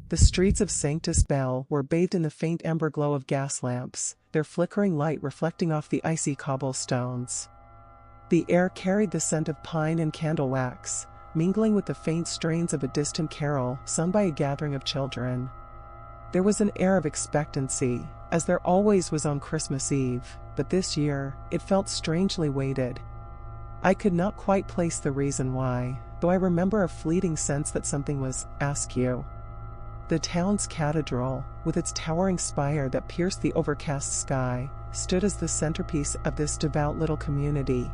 The streets of Sanctus Bell were bathed in the faint amber glow of gas lamps, their flickering light reflecting off the icy cobblestones. The air carried the scent of pine and candle wax, mingling with the faint strains of a distant carol sung by a gathering of children. There was an air of expectancy, as there always was on Christmas Eve, but this year, it felt strangely weighted. I could not quite place the reason why, though I remember a fleeting sense that something was askew. The town's cathedral, with its towering spire that pierced the overcast sky, stood as the centerpiece of this devout little community.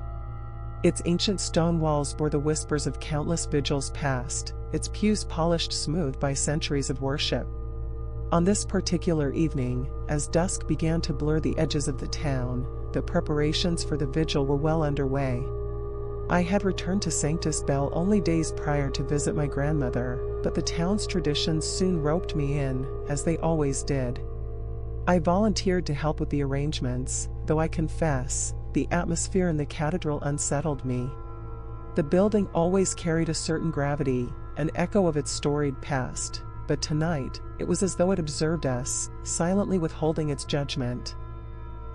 Its ancient stone walls bore the whispers of countless vigils past, its pews polished smooth by centuries of worship. On this particular evening, as dusk began to blur the edges of the town, the preparations for the vigil were well underway. I had returned to Sanctus Bell only days prior to visit my grandmother, but the town's traditions soon roped me in, as they always did. I volunteered to help with the arrangements, though I confess, the atmosphere in the cathedral unsettled me. The building always carried a certain gravity, an echo of its storied past, but tonight, it was as though it observed us, silently withholding its judgment.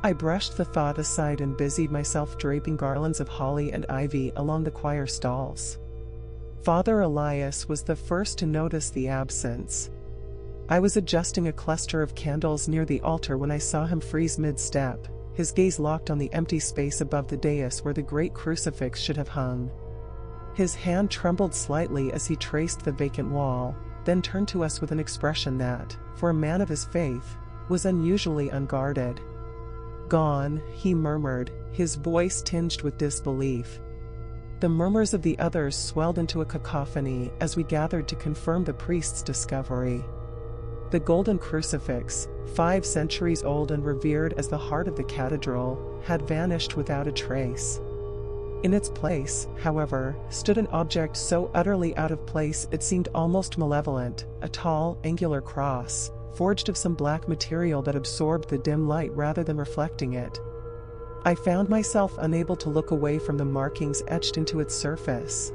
I brushed the thought aside and busied myself draping garlands of holly and ivy along the choir stalls. Father Elias was the first to notice the absence. I was adjusting a cluster of candles near the altar when I saw him freeze mid-step, his gaze locked on the empty space above the dais where the great crucifix should have hung. His hand trembled slightly as he traced the vacant wall, then turned to us with an expression that, for a man of his faith, was unusually unguarded. "Gone," he murmured, his voice tinged with disbelief. The murmurs of the others swelled into a cacophony as we gathered to confirm the priest's discovery. The golden crucifix, 5 centuries old and revered as the heart of the cathedral, had vanished without a trace. In its place, however, stood an object so utterly out of place it seemed almost malevolent, a tall, angular cross, forged of some black material that absorbed the dim light rather than reflecting it. I found myself unable to look away from the markings etched into its surface.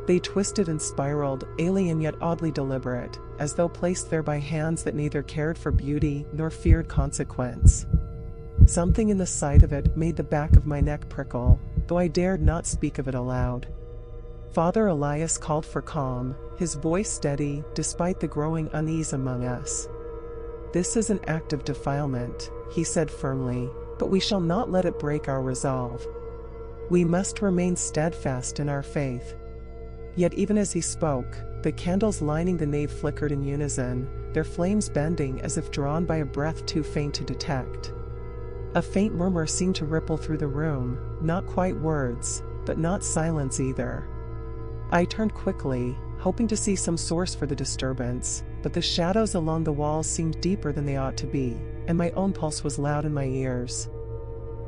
They twisted and spiraled, alien yet oddly deliberate, as though placed there by hands that neither cared for beauty nor feared consequence. Something in the sight of it made the back of my neck prickle, though I dared not speak of it aloud. Father Elias called for calm, his voice steady despite the growing unease among us. "This is an act of defilement," he said firmly, "but we shall not let it break our resolve. We must remain steadfast in our faith." Yet even as he spoke, the candles lining the nave flickered in unison, their flames bending as if drawn by a breath too faint to detect. A faint murmur seemed to ripple through the room, not quite words, but not silence either. I turned quickly, hoping to see some source for the disturbance, but the shadows along the walls seemed deeper than they ought to be, and my own pulse was loud in my ears.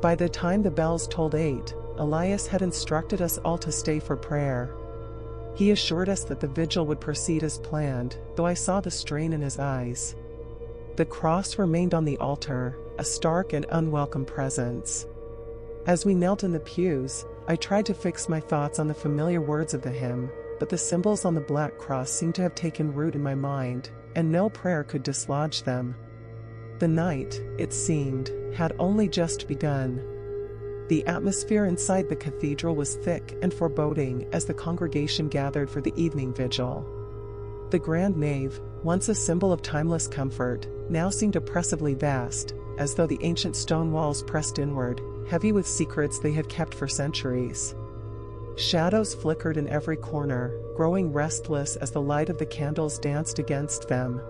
By the time the bells tolled 8, Elias had instructed us all to stay for prayer. He assured us that the vigil would proceed as planned, though I saw the strain in his eyes. The cross remained on the altar, a stark and unwelcome presence. As we knelt in the pews, I tried to fix my thoughts on the familiar words of the hymn, but the symbols on the black cross seemed to have taken root in my mind, and no prayer could dislodge them. The night, it seemed, had only just begun. The atmosphere inside the cathedral was thick and foreboding as the congregation gathered for the evening vigil. The grand nave, once a symbol of timeless comfort, now seemed oppressively vast, as though the ancient stone walls pressed inward, heavy with secrets they had kept for centuries. Shadows flickered in every corner, growing restless as the light of the candles danced against them.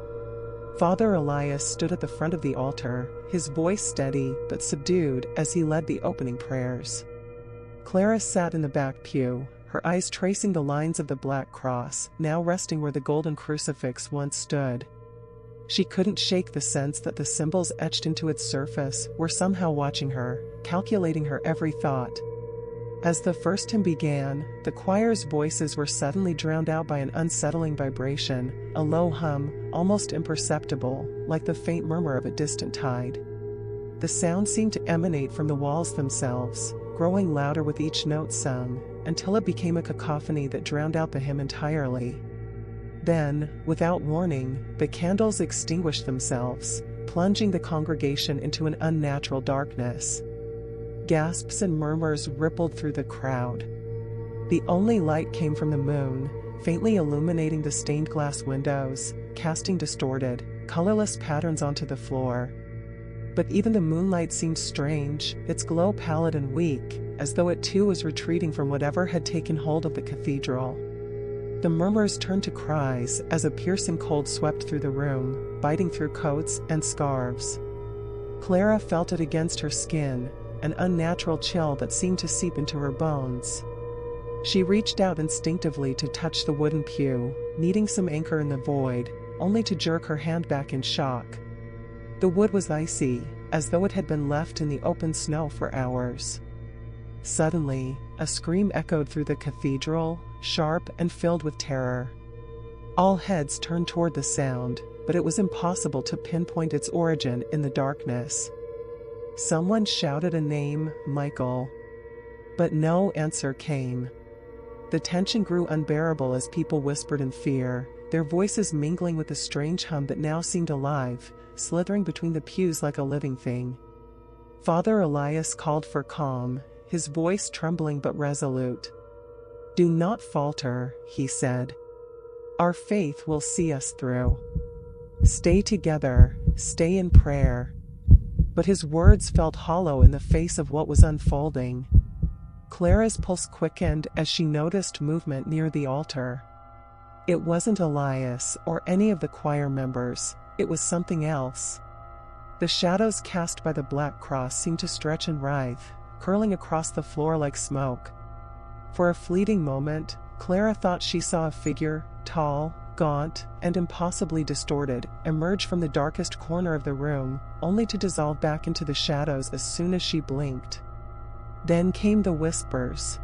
Father Elias stood at the front of the altar, his voice steady but subdued as he led the opening prayers. Clara sat in the back pew, her eyes tracing the lines of the black cross, now resting where the golden crucifix once stood. She couldn't shake the sense that the symbols etched into its surface were somehow watching her, calculating her every thought. As the first hymn began, the choir's voices were suddenly drowned out by an unsettling vibration, a low hum, almost imperceptible, like the faint murmur of a distant tide. The sound seemed to emanate from the walls themselves, growing louder with each note sung, until it became a cacophony that drowned out the hymn entirely. Then, without warning, the candles extinguished themselves, plunging the congregation into an unnatural darkness. Gasps and murmurs rippled through the crowd. The only light came from the moon, faintly illuminating the stained glass windows, casting distorted, colorless patterns onto the floor. But even the moonlight seemed strange, its glow pallid and weak, as though it too was retreating from whatever had taken hold of the cathedral. The murmurs turned to cries as a piercing cold swept through the room, biting through coats and scarves. Clara felt it against her skin, an unnatural chill that seemed to seep into her bones. She reached out instinctively to touch the wooden pew, needing some anchor in the void, only to jerk her hand back in shock. The wood was icy, as though it had been left in the open snow for hours. Suddenly, a scream echoed through the cathedral, sharp and filled with terror. All heads turned toward the sound, but it was impossible to pinpoint its origin in the darkness. Someone shouted a name, Michael. But no answer came. The tension grew unbearable as people whispered in fear, their voices mingling with the strange hum that now seemed alive, slithering between the pews like a living thing. Father Elias called for calm, his voice trembling but resolute. "Do not falter," he said. "Our faith will see us through. Stay together, stay in prayer." But his words felt hollow in the face of what was unfolding. Clara's pulse quickened as she noticed movement near the altar. It wasn't Elias or any of the choir members, it was something else. The shadows cast by the black cross seemed to stretch and writhe, curling across the floor like smoke. For a fleeting moment, Clara thought she saw a figure, tall, gaunt, and impossibly distorted, emerge from the darkest corner of the room, only to dissolve back into the shadows as soon as she blinked. Then came the whispers.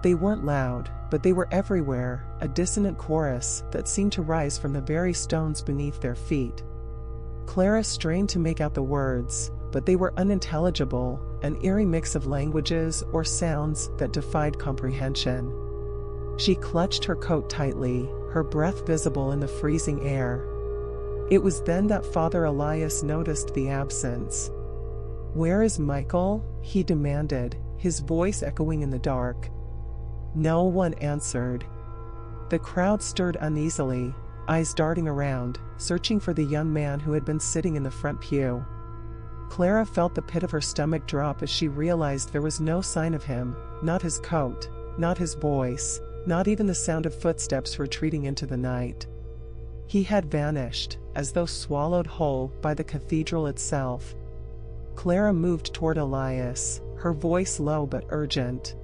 They weren't loud, but they were everywhere, a dissonant chorus that seemed to rise from the very stones beneath their feet. Clara strained to make out the words, but they were unintelligible, an eerie mix of languages or sounds that defied comprehension. She clutched her coat tightly, her breath visible in the freezing air. It was then that Father Elias noticed the absence. "Where is Michael?" he demanded, his voice echoing in the dark. No one answered. The crowd stirred uneasily, eyes darting around, searching for the young man who had been sitting in the front pew. Clara felt the pit of her stomach drop as she realized there was no sign of him, not his coat, not his voice, not even the sound of footsteps retreating into the night. He had vanished, as though swallowed whole by the cathedral itself. Clara moved toward Elias, her voice low but urgent.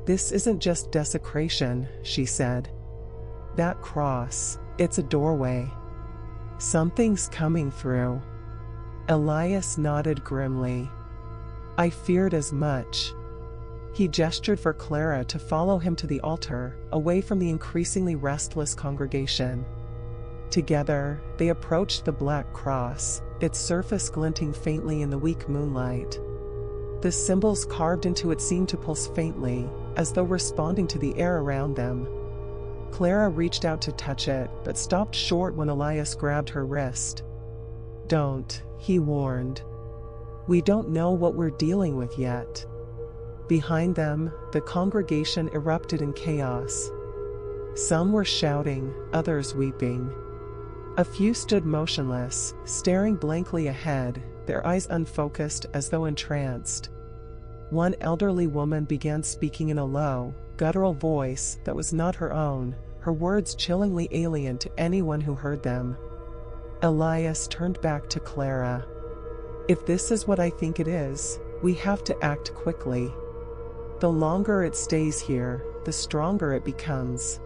"This isn't just desecration," she said. "That cross, it's a doorway. Something's coming through." Elias nodded grimly. "I feared as much." He gestured for Clara to follow him to the altar, away from the increasingly restless congregation. Together, they approached the black cross, its surface glinting faintly in the weak moonlight. The symbols carved into it seemed to pulse faintly, as though responding to the air around them. Clara reached out to touch it, but stopped short when Elias grabbed her wrist. "Don't," he warned. "We don't know what we're dealing with yet." Behind them, the congregation erupted in chaos. Some were shouting, others weeping. A few stood motionless, staring blankly ahead, their eyes unfocused as though entranced. One elderly woman began speaking in a low, guttural voice that was not her own, her words chillingly alien to anyone who heard them. Elias turned back to Clara. "If this is what I think it is, we have to act quickly. The longer it stays here, the stronger it becomes.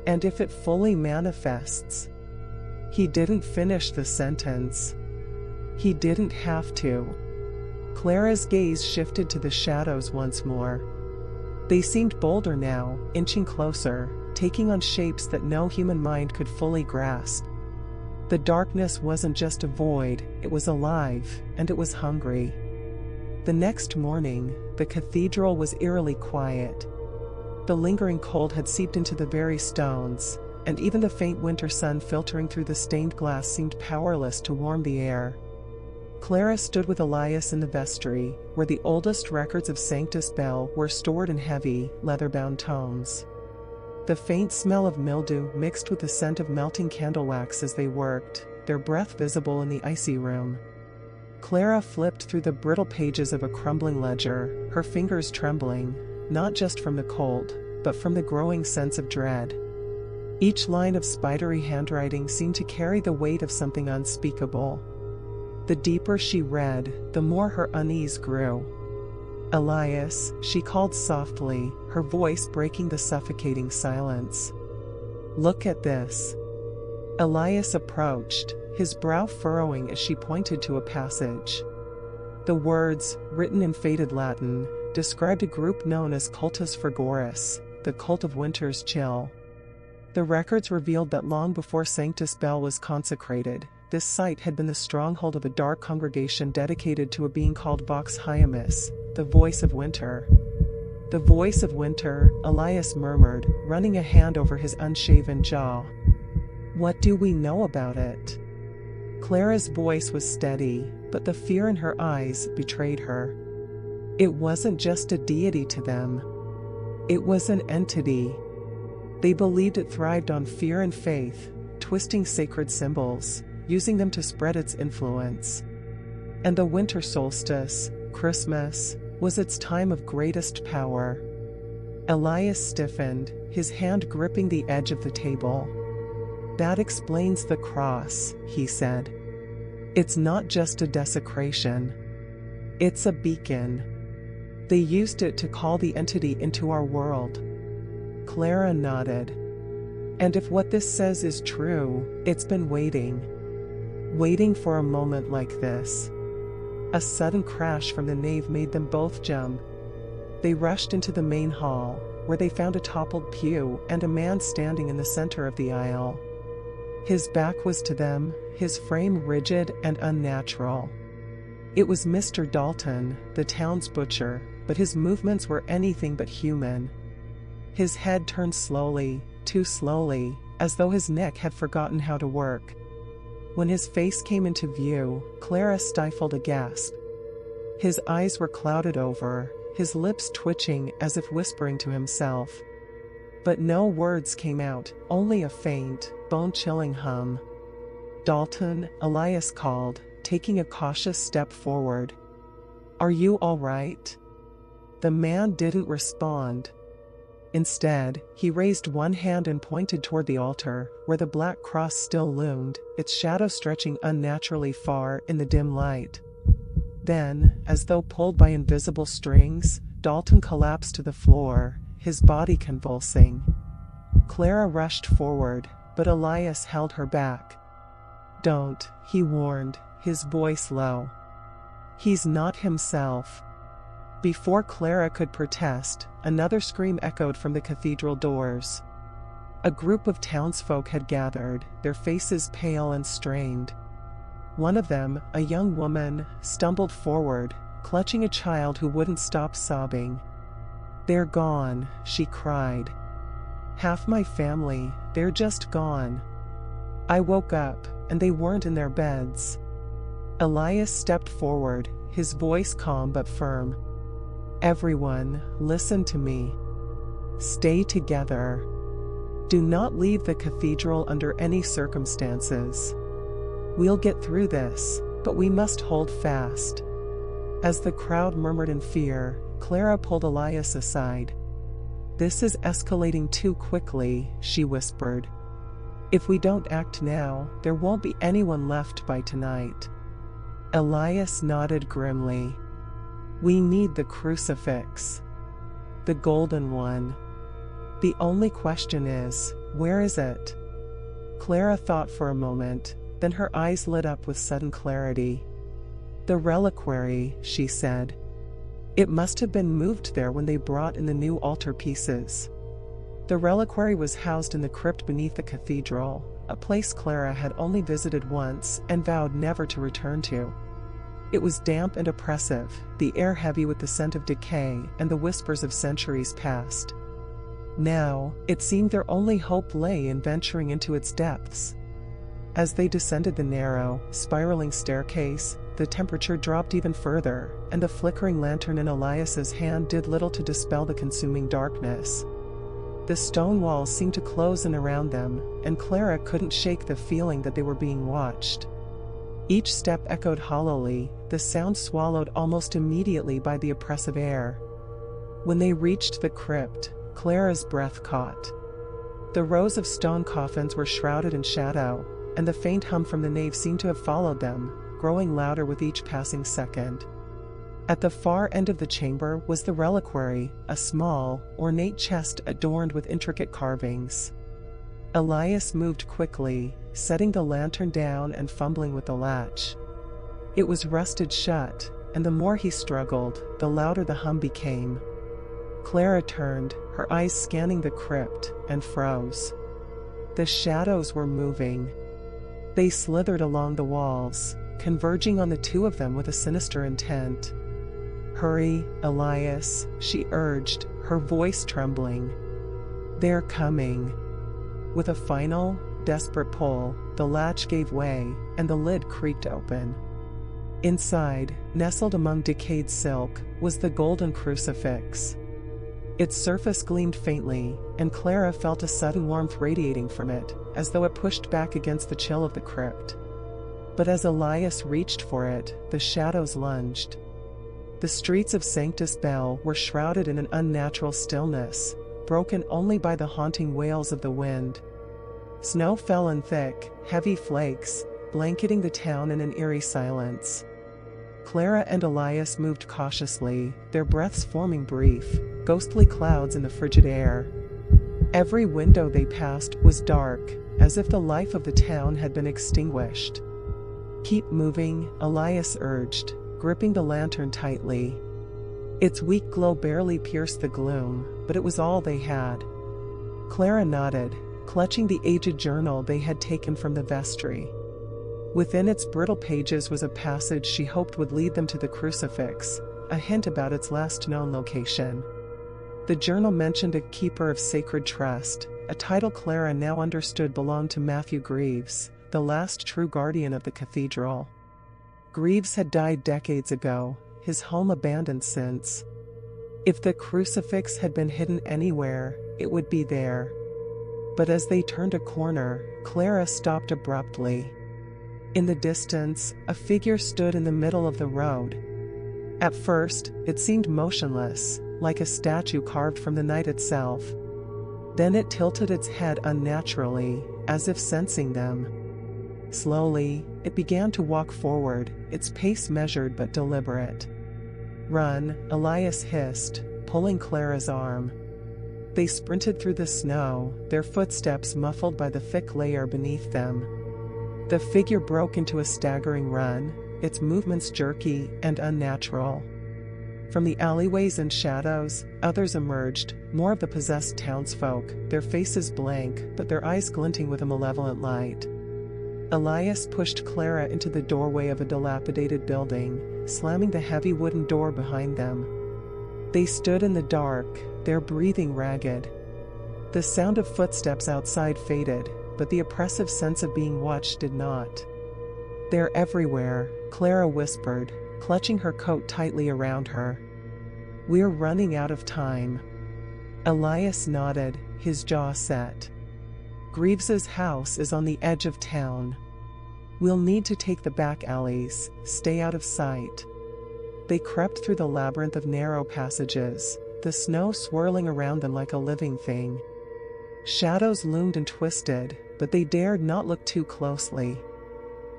And if it fully manifests..." He didn't finish the sentence. He didn't have to. Clara's gaze shifted to the shadows once more. They seemed bolder now, inching closer, taking on shapes that no human mind could fully grasp. The darkness wasn't just a void, it was alive, and it was hungry. The next morning, the cathedral was eerily quiet. The lingering cold had seeped into the very stones, and even the faint winter sun filtering through the stained glass seemed powerless to warm the air. Clara stood with Elias in the vestry, where the oldest records of Sanctus Bell were stored in heavy, leather-bound tomes. The faint smell of mildew mixed with the scent of melting candle wax as they worked, their breath visible in the icy room. Clara flipped through the brittle pages of a crumbling ledger, her fingers trembling, not just from the cold, but from the growing sense of dread. Each line of spidery handwriting seemed to carry the weight of something unspeakable. The deeper she read, the more her unease grew. "Elias," she called softly, her voice breaking the suffocating silence. "Look at this." Elias approached, his brow furrowing as she pointed to a passage. The words, written in faded Latin, described a group known as Cultus Frigoris, the cult of winter's chill. The records revealed that long before Sanctus Bell was consecrated, this site had been the stronghold of a dark congregation dedicated to a being called Vox Hyamis, the voice of winter. "The voice of winter," Elias murmured, running a hand over his unshaven jaw. "What do we know about it?" Clara's voice was steady, but the fear in her eyes betrayed her. It wasn't just a deity to them. It was an entity. They believed it thrived on fear and faith, twisting sacred symbols, using them to spread its influence. And the winter solstice, Christmas, was its time of greatest power. Elias stiffened, his hand gripping the edge of the table. "That explains the cross," he said. "It's not just a desecration. It's a beacon. They used it to call the entity into our world." Clara nodded. "And if what this says is true, it's been waiting for a moment like this." A sudden crash from the nave made them both jump. They rushed into the main hall, where they found a toppled pew and a man standing in the center of the aisle. His back was to them, his frame rigid and unnatural. It was Mr. Dalton, the town's butcher, but his movements were anything but human. His head turned slowly, too slowly, as though his neck had forgotten how to work. When his face came into view, Clara stifled a gasp. His eyes were clouded over, his lips twitching as if whispering to himself. But no words came out, only a faint, bone-chilling hum. "Dalton," Elias called, taking a cautious step forward. "Are you all right?" The man didn't respond. Instead, he raised one hand and pointed toward the altar, where the black cross still loomed, its shadow stretching unnaturally far in the dim light. Then, as though pulled by invisible strings, Dalton collapsed to the floor, his body convulsing. Clara rushed forward, but Elias held her back. "Don't," he warned, his voice low. "He's not himself." Before Clara could protest, another scream echoed from the cathedral doors. A group of townsfolk had gathered, their faces pale and strained. One of them, a young woman, stumbled forward, clutching a child who wouldn't stop sobbing. "They're gone," she cried. "Half my family, they're just gone. I woke up, and they weren't in their beds." Elias stepped forward, his voice calm but firm. "Everyone, listen to me. Stay together. Do not leave the cathedral under any circumstances. We'll get through this, but we must hold fast." As the crowd murmured in fear, Clara pulled Elias aside. "This is escalating too quickly," she whispered. "If we don't act now, there won't be anyone left by tonight." Elias nodded grimly. "We need the crucifix. The golden one. The only question is, where is it?" Clara thought for a moment, then her eyes lit up with sudden clarity. "The reliquary," she said. "It must have been moved there when they brought in the new altar pieces." The reliquary was housed in the crypt beneath the cathedral, a place Clara had only visited once and vowed never to return to. It was damp and oppressive, the air heavy with the scent of decay and the whispers of centuries past. Now, it seemed their only hope lay in venturing into its depths. As they descended the narrow, spiraling staircase, the temperature dropped even further, and the flickering lantern in Elias's hand did little to dispel the consuming darkness. The stone walls seemed to close in around them, and Clara couldn't shake the feeling that they were being watched. Each step echoed hollowly, the sound swallowed almost immediately by the oppressive air. When they reached the crypt, Clara's breath caught. The rows of stone coffins were shrouded in shadow, and the faint hum from the nave seemed to have followed them, growing louder with each passing second. At the far end of the chamber was the reliquary, a small, ornate chest adorned with intricate carvings. Elias moved quickly, setting the lantern down and fumbling with the latch. It was rusted shut, and the more he struggled, the louder the hum became. Clara turned, her eyes scanning the crypt, and froze. The shadows were moving. They slithered along the walls, converging on the two of them with a sinister intent. "Hurry, Elias," she urged, her voice trembling. "They're coming." With a final, desperate pull, the latch gave way, and the lid creaked open. Inside, nestled among decayed silk, was the golden crucifix. Its surface gleamed faintly, and Clara felt a sudden warmth radiating from it, as though it pushed back against the chill of the crypt. But as Elias reached for it, the shadows lunged. The streets of Sanctus Bell were shrouded in an unnatural stillness, broken only by the haunting wails of the wind. Snow fell in thick, heavy flakes, blanketing the town in an eerie silence. Clara and Elias moved cautiously, their breaths forming brief, ghostly clouds in the frigid air. Every window they passed was dark, as if the life of the town had been extinguished. "Keep moving," Elias urged, gripping the lantern tightly. Its weak glow barely pierced the gloom, but it was all they had. Clara nodded, clutching the aged journal they had taken from the vestry. Within its brittle pages was a passage she hoped would lead them to the crucifix, a hint about its last known location. The journal mentioned a keeper of sacred trust, a title Clara now understood belonged to Matthew Greaves, the last true guardian of the cathedral. Greaves had died decades ago, his home abandoned since. If the crucifix had been hidden anywhere, it would be there. But as they turned a corner, Clara stopped abruptly. In the distance, a figure stood in the middle of the road. At first, it seemed motionless, like a statue carved from the night itself. Then it tilted its head unnaturally, as if sensing them. Slowly, it began to walk forward, its pace measured but deliberate. "Run," Elias hissed, pulling Clara's arm. They sprinted through the snow, their footsteps muffled by the thick layer beneath them. The figure broke into a staggering run, its movements jerky and unnatural. From the alleyways and shadows, others emerged, more of the possessed townsfolk, their faces blank but their eyes glinting with a malevolent light. Elias pushed Clara into the doorway of a dilapidated building, slamming the heavy wooden door behind them. They stood in the dark, their breathing ragged. The sound of footsteps outside faded, but the oppressive sense of being watched did not. "They're everywhere," Clara whispered, clutching her coat tightly around her. "We're running out of time." Elias nodded, his jaw set. "Greaves's house is on the edge of town. We'll need to take the back alleys, stay out of sight." They crept through the labyrinth of narrow passages, the snow swirling around them like a living thing. Shadows loomed and twisted, but they dared not look too closely.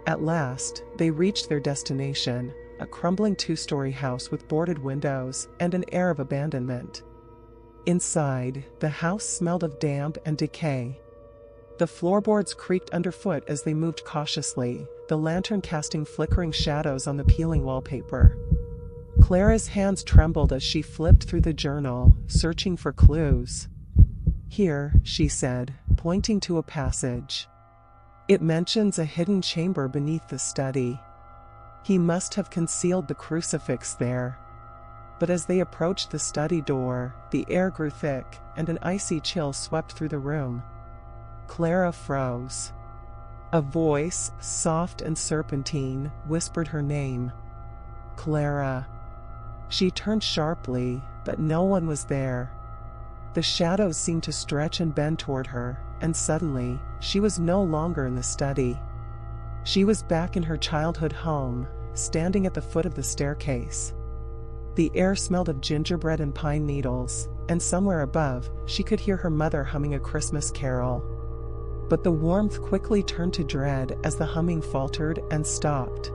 At last, they reached their destination, a crumbling two-story house with boarded windows and an air of abandonment. Inside, the house smelled of damp and decay. The floorboards creaked underfoot as they moved cautiously, the lantern casting flickering shadows on the peeling wallpaper. Clara's hands trembled as she flipped through the journal, searching for clues. "Here," she said, pointing to a passage. "It mentions a hidden chamber beneath the study. He must have concealed the crucifix there." But as they approached the study door, the air grew thick, and an icy chill swept through the room. Clara froze. A voice, soft and serpentine, whispered her name. Clara. She turned sharply, but no one was there. The shadows seemed to stretch and bend toward her, and suddenly, she was no longer in the study. She was back in her childhood home, standing at the foot of the staircase. The air smelled of gingerbread and pine needles, and somewhere above, she could hear her mother humming a Christmas carol. But the warmth quickly turned to dread as the humming faltered and stopped.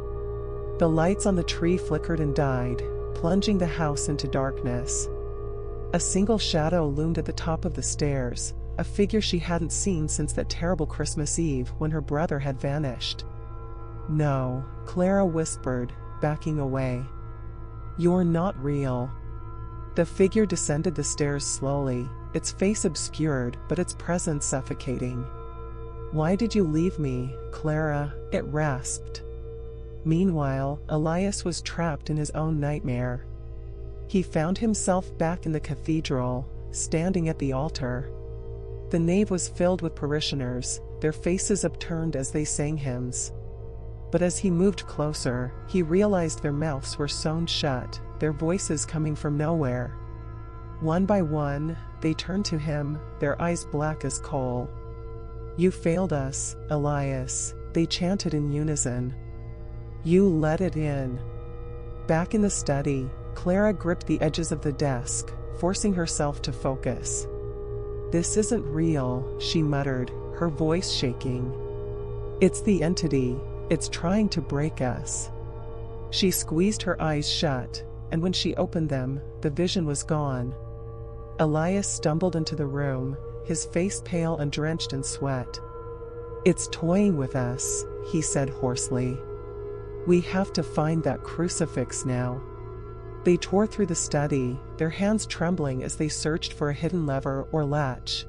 The lights on the tree flickered and died, plunging the house into darkness. A single shadow loomed at the top of the stairs, a figure she hadn't seen since that terrible Christmas Eve when her brother had vanished. "No," Clara whispered, backing away. "You're not real." The figure descended the stairs slowly, its face obscured but its presence suffocating. "Why did you leave me, Clara?" it rasped. Meanwhile, Elias was trapped in his own nightmare. He found himself back in the cathedral, standing at the altar. The nave was filled with parishioners, their faces upturned as they sang hymns. But as he moved closer, he realized their mouths were sewn shut, their voices coming from nowhere. One by one, they turned to him, their eyes black as coal. "You failed us, Elias," they chanted in unison. "You let it in." Back in the study, Clara gripped the edges of the desk, forcing herself to focus. "This isn't real," she muttered, her voice shaking. "It's the entity. It's trying to break us." She squeezed her eyes shut, and when she opened them, the vision was gone. Elias stumbled into the room, his face pale and drenched in sweat. "It's toying with us," he said hoarsely. "We have to find that crucifix now." They tore through the study, their hands trembling as they searched for a hidden lever or latch.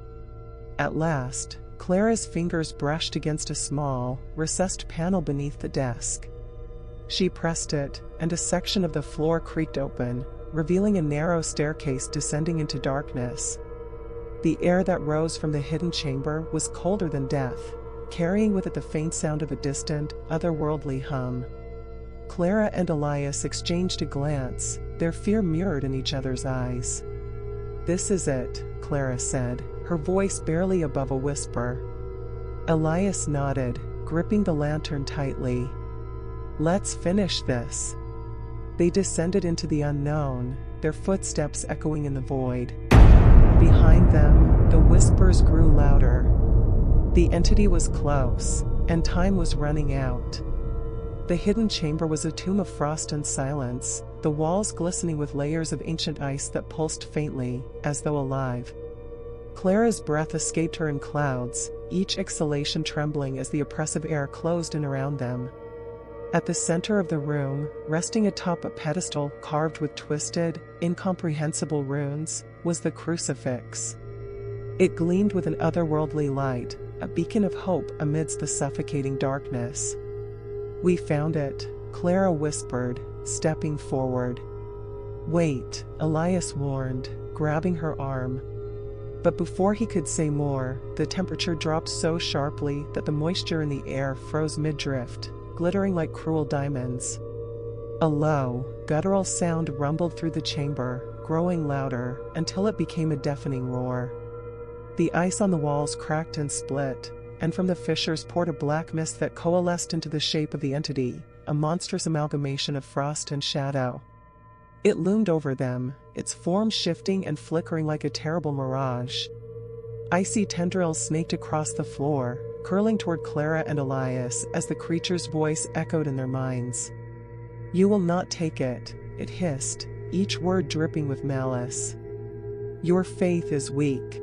At last, Clara's fingers brushed against a small, recessed panel beneath the desk. She pressed it, and a section of the floor creaked open, revealing a narrow staircase descending into darkness. The air that rose from the hidden chamber was colder than death, carrying with it the faint sound of a distant, otherworldly hum. Clara and Elias exchanged a glance, their fear mirrored in each other's eyes. "This is it," Clara said, her voice barely above a whisper. Elias nodded, gripping the lantern tightly. "Let's finish this." They descended into the unknown, their footsteps echoing in the void. Behind them, the whispers grew louder. The entity was close, and time was running out. The hidden chamber was a tomb of frost and silence, the walls glistening with layers of ancient ice that pulsed faintly, as though alive. Clara's breath escaped her in clouds, each exhalation trembling as the oppressive air closed in around them. At the center of the room, resting atop a pedestal carved with twisted, incomprehensible runes, was the crucifix. It gleamed with an otherworldly light, a beacon of hope amidst the suffocating darkness. "We found it," Clara whispered, stepping forward. "Wait," Elias warned, grabbing her arm. But before he could say more, the temperature dropped so sharply that the moisture in the air froze mid-drift, glittering like cruel diamonds. A low, guttural sound rumbled through the chamber, growing louder, until it became a deafening roar. The ice on the walls cracked and split, and from the fissures poured a black mist that coalesced into the shape of the entity, a monstrous amalgamation of frost and shadow. It loomed over them, its form shifting and flickering like a terrible mirage. Icy tendrils snaked across the floor, curling toward Clara and Elias as the creature's voice echoed in their minds. "You will not take it," it hissed, each word dripping with malice. "Your faith is weak.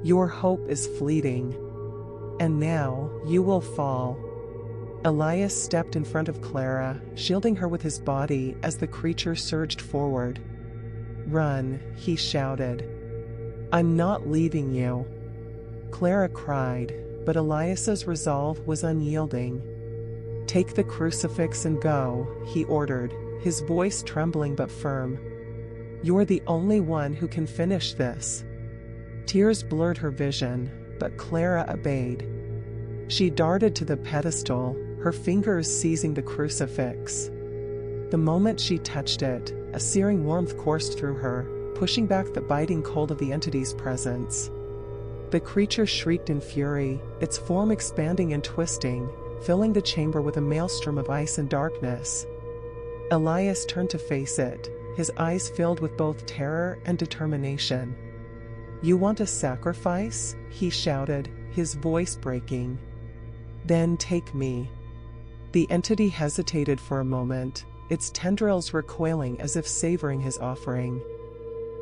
Your hope is fleeting. And now, you will fall." Elias stepped in front of Clara, shielding her with his body as the creature surged forward. "Run," he shouted. "I'm not leaving you." Clara cried, but Elias's resolve was unyielding. "Take the crucifix and go," he ordered, his voice trembling but firm. You're the only one who can finish this." Tears blurred her vision, but Clara obeyed. She darted to the pedestal, her fingers seizing the crucifix. The moment she touched it, a searing warmth coursed through her, pushing back the biting cold of the entity's presence. The creature shrieked in fury, its form expanding and twisting, filling the chamber with a maelstrom of ice and darkness. Elias turned to face it, his eyes filled with both terror and determination. "You want a sacrifice?" he shouted, his voice breaking. "Then take me." The entity hesitated for a moment, its tendrils recoiling as if savoring his offering.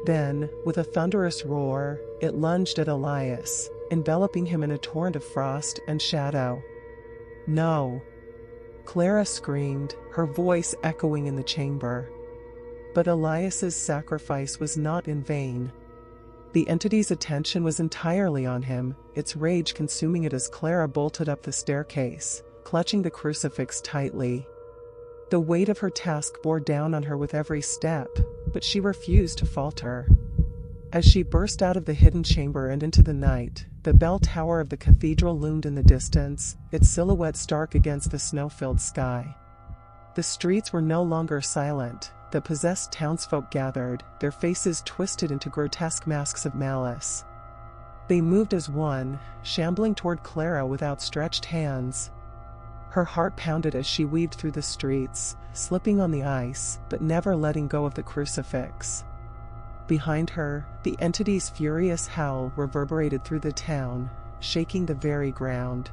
Then, with a thunderous roar, it lunged at Elias, enveloping him in a torrent of frost and shadow. "No!" Clara screamed, her voice echoing in the chamber. But Elias's sacrifice was not in vain. The entity's attention was entirely on him, its rage consuming it as Clara bolted up the staircase, clutching the crucifix tightly. The weight of her task bore down on her with every step, but she refused to falter. As she burst out of the hidden chamber and into the night, the bell tower of the cathedral loomed in the distance, its silhouette stark against the snow-filled sky. The streets were no longer silent. The possessed townsfolk gathered, their faces twisted into grotesque masks of malice. They moved as one, shambling toward Clara with outstretched hands. Her heart pounded as she weaved through the streets, slipping on the ice, but never letting go of the crucifix. Behind her, the entity's furious howl reverberated through the town, shaking the very ground.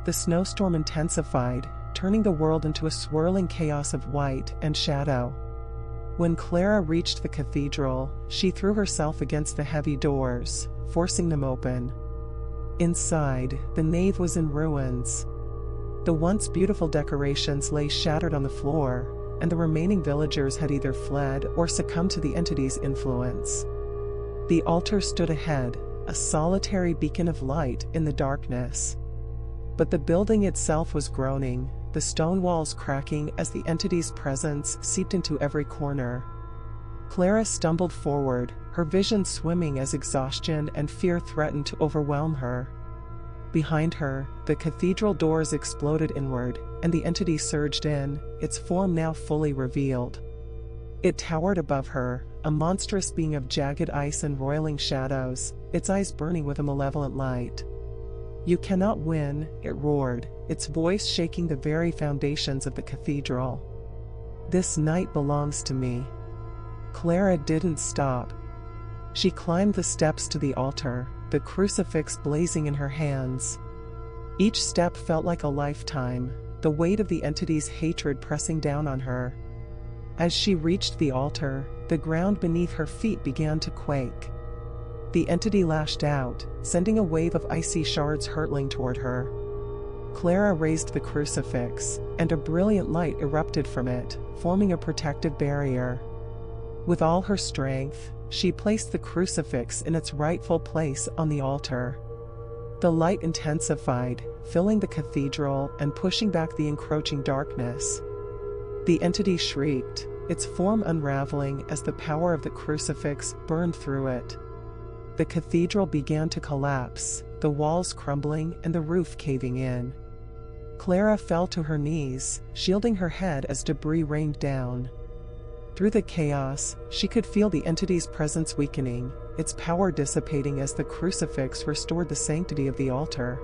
The snowstorm intensified, turning the world into a swirling chaos of white and shadow. When Clara reached the cathedral, she threw herself against the heavy doors, forcing them open. Inside, the nave was in ruins. The once beautiful decorations lay shattered on the floor, and the remaining villagers had either fled or succumbed to the entity's influence. The altar stood ahead, a solitary beacon of light in the darkness. But the building itself was groaning, the stone walls cracking as the entity's presence seeped into every corner. Clara stumbled forward, her vision swimming as exhaustion and fear threatened to overwhelm her. Behind her, the cathedral doors exploded inward, and the entity surged in, its form now fully revealed. It towered above her, a monstrous being of jagged ice and roiling shadows, its eyes burning with a malevolent light. "You cannot win," it roared, its voice shaking the very foundations of the cathedral. "This night belongs to me." Clara didn't stop. She climbed the steps to the altar, the crucifix blazing in her hands. Each step felt like a lifetime, the weight of the entity's hatred pressing down on her. As she reached the altar, the ground beneath her feet began to quake. The entity lashed out, sending a wave of icy shards hurtling toward her. Clara raised the crucifix, and a brilliant light erupted from it, forming a protective barrier. With all her strength, she placed the crucifix in its rightful place on the altar. The light intensified, filling the cathedral and pushing back the encroaching darkness. The entity shrieked, its form unraveling as the power of the crucifix burned through it. The cathedral began to collapse, the walls crumbling and the roof caving in. Clara fell to her knees, shielding her head as debris rained down. Through the chaos, she could feel the entity's presence weakening, its power dissipating as the crucifix restored the sanctity of the altar.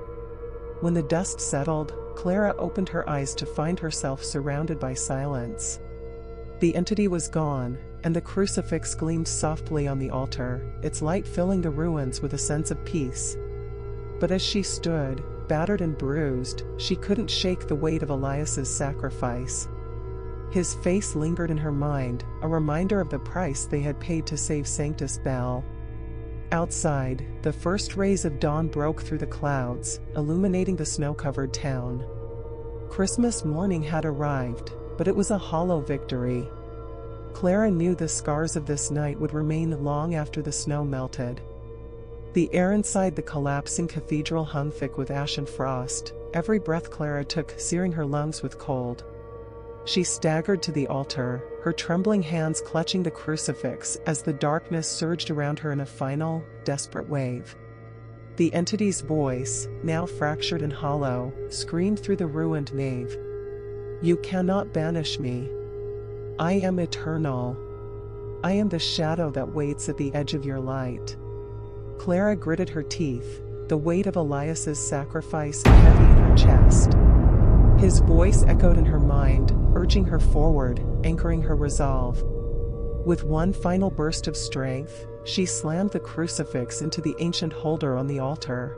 When the dust settled, Clara opened her eyes to find herself surrounded by silence. The entity was gone, and the crucifix gleamed softly on the altar, its light filling the ruins with a sense of peace. But as she stood, battered and bruised, she couldn't shake the weight of Elias's sacrifice. His face lingered in her mind, a reminder of the price they had paid to save Sanctus Bell. Outside, the first rays of dawn broke through the clouds, illuminating the snow-covered town. Christmas morning had arrived, but it was a hollow victory. Clara knew the scars of this night would remain long after the snow melted. The air inside the collapsing cathedral hung thick with ash and frost, every breath Clara took searing her lungs with cold. She staggered to the altar, her trembling hands clutching the crucifix as the darkness surged around her in a final, desperate wave. The entity's voice, now fractured and hollow, screamed through the ruined nave. "You cannot banish me. I am eternal. I am the shadow that waits at the edge of your light." Clara gritted her teeth, the weight of Elias's sacrifice heavy in her chest. His voice echoed in her mind, urging her forward, anchoring her resolve. With one final burst of strength, she slammed the crucifix into the ancient holder on the altar.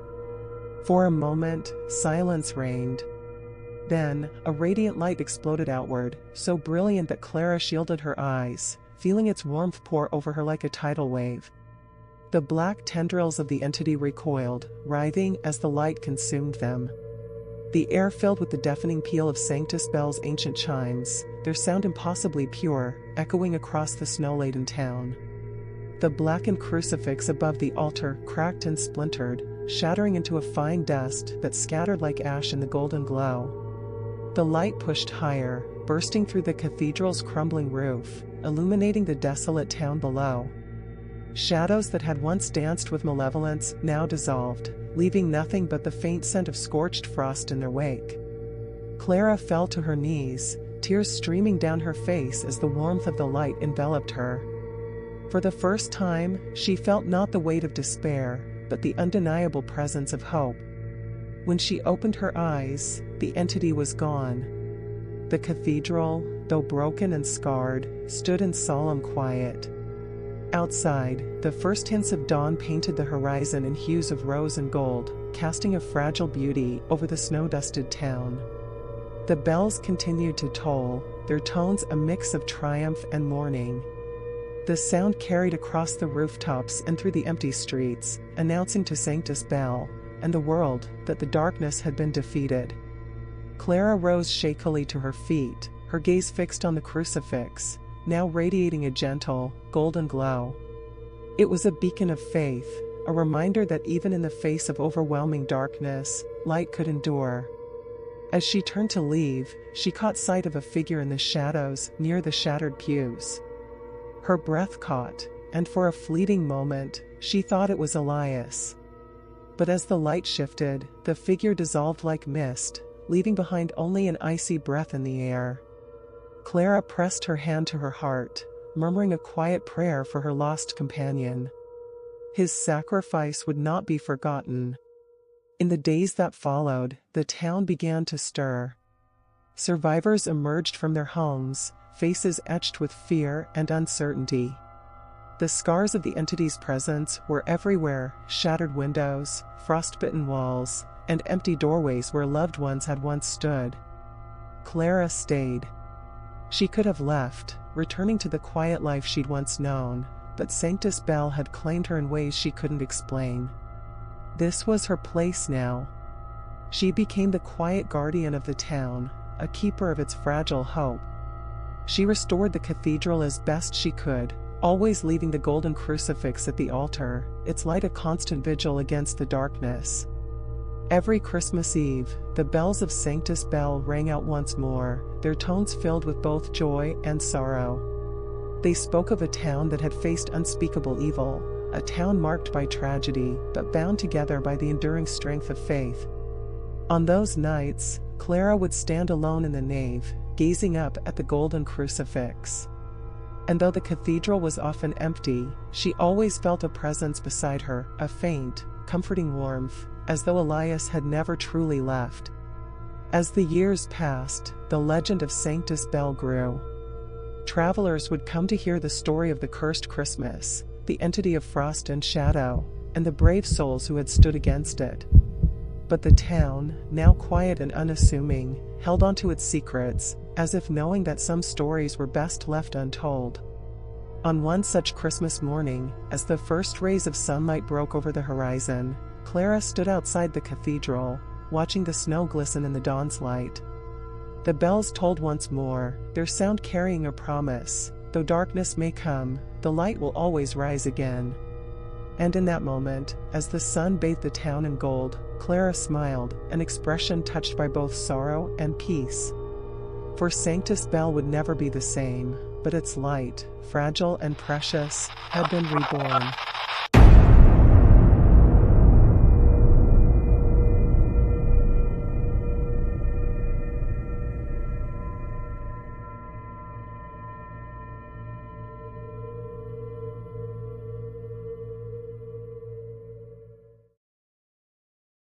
For a moment, silence reigned. Then, a radiant light exploded outward, so brilliant that Clara shielded her eyes, feeling its warmth pour over her like a tidal wave. The black tendrils of the entity recoiled, writhing as the light consumed them. The air filled with the deafening peal of Sanctus Bell's ancient chimes, their sound impossibly pure, echoing across the snow-laden town. The blackened crucifix above the altar cracked and splintered, shattering into a fine dust that scattered like ash in the golden glow. The light pushed higher, bursting through the cathedral's crumbling roof, illuminating the desolate town below. Shadows that had once danced with malevolence now dissolved, leaving nothing but the faint scent of scorched frost in their wake. Clara fell to her knees, tears streaming down her face as the warmth of the light enveloped her. For the first time, she felt not the weight of despair, but the undeniable presence of hope. When she opened her eyes, the entity was gone. The cathedral, though broken and scarred, stood in solemn quiet. Outside, the first hints of dawn painted the horizon in hues of rose and gold, casting a fragile beauty over the snow-dusted town. The bells continued to toll, their tones a mix of triumph and mourning. The sound carried across the rooftops and through the empty streets, announcing to Sanctus Bell and the world that the darkness had been defeated. Clara rose shakily to her feet, her gaze fixed on the crucifix, now radiating a gentle, golden glow. It was a beacon of faith, a reminder that even in the face of overwhelming darkness, light could endure. As she turned to leave, she caught sight of a figure in the shadows near the shattered pews. Her breath caught, and for a fleeting moment, she thought it was Elias. But as the light shifted, the figure dissolved like mist, leaving behind only an icy breath in the air. Clara pressed her hand to her heart, murmuring a quiet prayer for her lost companion. His sacrifice would not be forgotten. In the days that followed, the town began to stir. Survivors emerged from their homes, faces etched with fear and uncertainty. The scars of the entity's presence were everywhere, shattered windows, frostbitten walls, and empty doorways where loved ones had once stood. Clara stayed. She could have left, returning to the quiet life she'd once known, but Sanctus Bell had claimed her in ways she couldn't explain. This was her place now. She became the quiet guardian of the town, a keeper of its fragile hope. She restored the cathedral as best she could, always leaving the golden crucifix at the altar, its light a constant vigil against the darkness. Every Christmas Eve, the bells of Sanctus Bell rang out once more, their tones filled with both joy and sorrow. They spoke of a town that had faced unspeakable evil, a town marked by tragedy, but bound together by the enduring strength of faith. On those nights, Clara would stand alone in the nave, gazing up at the golden crucifix. And though the cathedral was often empty, she always felt a presence beside her, a faint, comforting warmth, as though Elias had never truly left. As the years passed, the legend of Sanctus Bell grew. Travelers would come to hear the story of the cursed Christmas, the entity of frost and shadow, and the brave souls who had stood against it. But the town, now quiet and unassuming, held on to its secrets, as if knowing that some stories were best left untold. On one such Christmas morning, as the first rays of sunlight broke over the horizon, Clara stood outside the cathedral, watching the snow glisten in the dawn's light. The bells tolled once more, their sound carrying a promise: though darkness may come, the light will always rise again. And in that moment, as the sun bathed the town in gold, Clara smiled, an expression touched by both sorrow and peace. For Sanctus Bell would never be the same, but its light, fragile and precious, had been reborn.